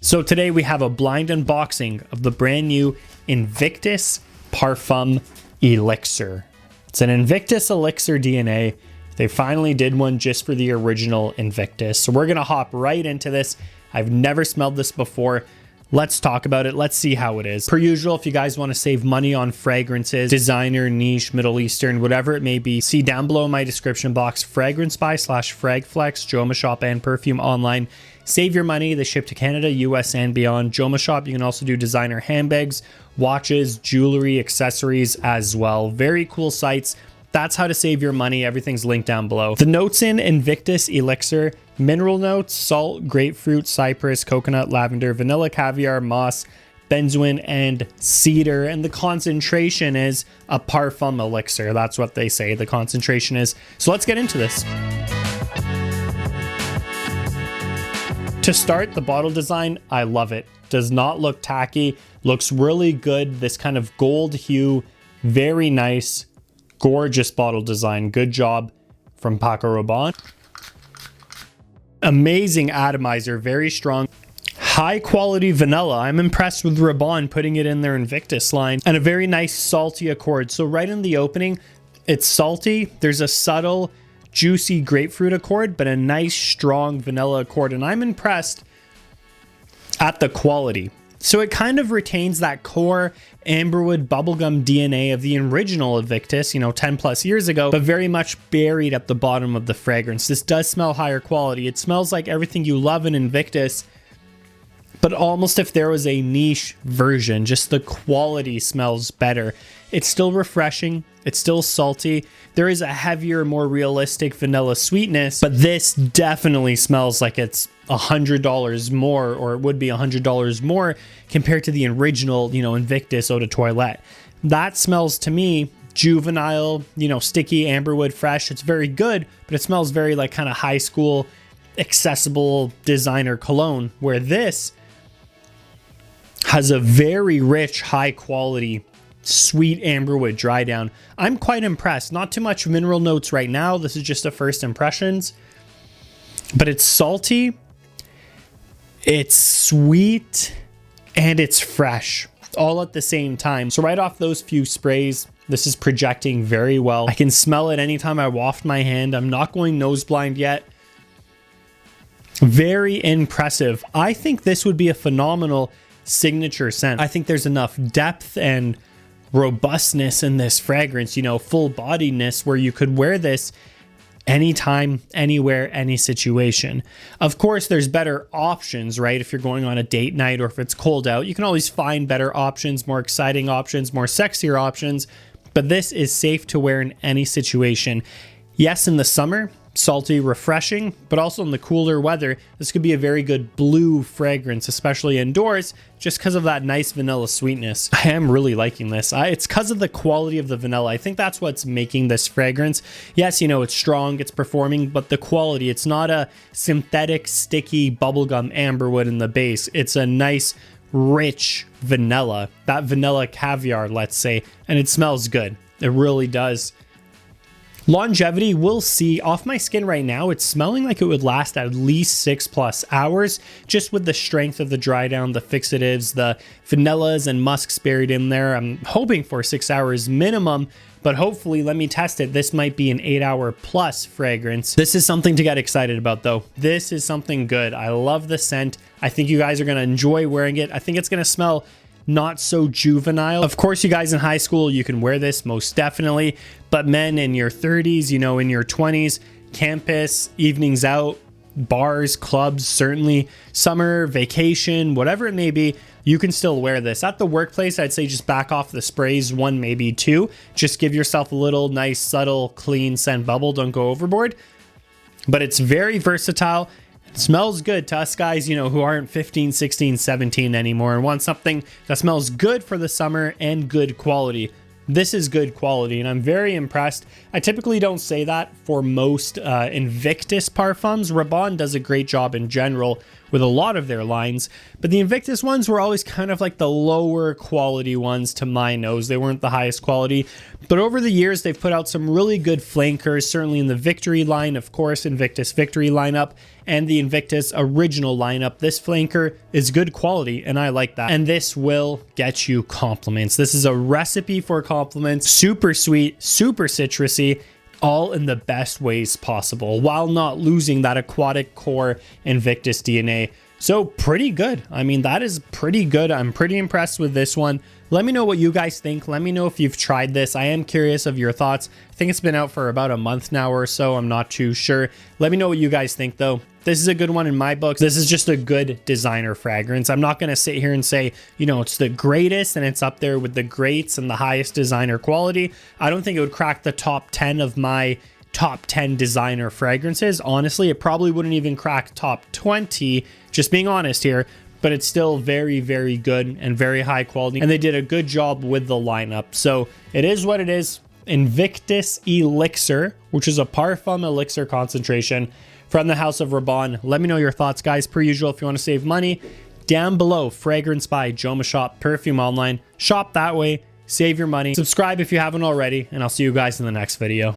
So today we have a blind unboxing of the brand new Invictus PARFUM Elixir. It's an Invictus Elixir DNA. They finally did one just for the original Invictus. So we're gonna hop right into this. I've never smelled this before. Let's talk about it. Let's see how it is. Per usual, if you guys want to save money on fragrances, designer, niche, Middle Eastern, whatever it may be, see down below in my description box, FragranceBuy/FragFlex, Joma Shop and Perfume online. Save your money. They ship to Canada, US, and beyond. Joma Shop, you can also do designer handbags, watches, jewelry, accessories as well. Very cool sites. That's how to save your money. Everything's linked down below. The notes in Invictus Elixir: mineral notes, salt, grapefruit, cypress, coconut, lavender, vanilla, caviar, moss, benzoin, and cedar. And the concentration is a PARFUM elixir. That's what they say the concentration is. So let's get into this. To start, the bottle design, I love it. Does not look tacky. Looks really good. This kind of gold hue, very nice. Gorgeous bottle design. Good job from Rabanne. Amazing atomizer, very strong. High quality vanilla. I'm impressed with Rabanne putting it in their Invictus line. And a very nice salty accord. So right in the opening, it's salty. There's a subtle, juicy grapefruit accord, but a nice, strong vanilla accord. And I'm impressed at the quality. So it kind of retains that core amberwood bubblegum DNA of the original Invictus, 10 plus years ago, but very much buried at the bottom of the fragrance. This does smell higher quality. It smells like everything you love in Invictus, but almost if there was a niche version, just the quality smells better. It's still refreshing. It's still salty. There is a heavier, more realistic vanilla sweetness, but this definitely smells like it's $100 more, or it would be $100 more compared to the original, Invictus Eau de Toilette. That smells to me juvenile, sticky, amberwood, fresh. It's very good, but it smells very like kind of high school, accessible designer cologne, where this has a very rich, high quality, sweet amberwood dry down. I'm quite impressed. Not too much mineral notes right now. This is just the first impressions, but it's salty, it's sweet, and it's fresh all at the same time. So right off those few sprays, this is projecting very well. I can smell it anytime I waft my hand. I'm not going nose blind yet. Very impressive. I think this would be a phenomenal signature scent. I think there's enough depth and robustness in this fragrance, full bodiedness, where you could wear this anytime, anywhere, any situation. Of course, there's better options, right? If you're going on a date night or if it's cold out, you can always find better options, more exciting options, more sexier options, but this is safe to wear in any situation. Yes, in the summer, salty, refreshing, but also in the cooler weather, this could be a very good blue fragrance, especially indoors, just because of that nice vanilla sweetness. I am really liking this. It's because of the quality of the vanilla. I think that's what's making this fragrance. Yes, it's strong, it's performing, but the quality, it's not a synthetic, sticky bubblegum amberwood in the base. It's a nice, rich vanilla, that vanilla caviar, let's say, and it smells good. It really does. Longevity, we'll see. Off my skin right now, it's smelling like it would last at least 6+ hours, just with the strength of the dry down, the fixatives, the vanillas and musks buried in there. I'm hoping for 6 hours minimum, but hopefully, let me test it. This might be an 8-hour plus fragrance. This is something to get excited about though. This is something good. I love the scent. I think you guys are gonna enjoy wearing it. I think it's gonna smell not so juvenile. Of course, you guys in high school, you can wear this most definitely, but men in your 30s, in your 20s, campus, evenings out, bars, clubs, certainly summer, vacation, whatever it may be, you can still wear this. At the workplace, I'd say just back off the sprays, 1, maybe 2. Just give yourself a little nice, subtle, clean scent bubble. Don't go overboard. But it's very versatile. It smells good to us guys, who aren't 15, 16, 17 anymore and want something that smells good for the summer and good quality. This is good quality, and I'm very impressed. I typically don't say that for most Invictus parfums. Rabanne does a great job in general with a lot of their lines, but the Invictus ones were always kind of like the lower quality ones to my nose. They weren't the highest quality, but over the years they've put out some really good flankers, certainly in the Victory line, of course, Invictus Victory lineup, and the Invictus original lineup. This flanker is good quality, and I like that. And this will get you compliments. This is a recipe for compliments. Super sweet, super citrusy, all in the best ways possible, while not losing that aquatic core Invictus DNA. So pretty good. I mean, that is pretty good. I'm pretty impressed with this one. Let me know what you guys think. Let me know if you've tried this. I am curious of your thoughts. I think it's been out for about a month now or so. I'm not too sure. Let me know what you guys think though. This is a good one in my books. This is just a good designer fragrance. I'm not going to sit here and say, you know, it's the greatest and it's up there with the greats and the highest designer quality. I don't think it would crack the top 10 of my top 10 designer fragrances. Honestly, it probably wouldn't even crack top 20, just being honest here, but it's still very, very good and very high quality. And they did a good job with the lineup. So it is what it is. Invictus Elixir, which is a PARFUM elixir concentration from the house of Rabanne. Let me know your thoughts, guys. Per usual, if you want to save money, down below, Fragrance by Joma Shop, Perfume Online. Shop that way, save your money. Subscribe if you haven't already, and I'll see you guys in the next video.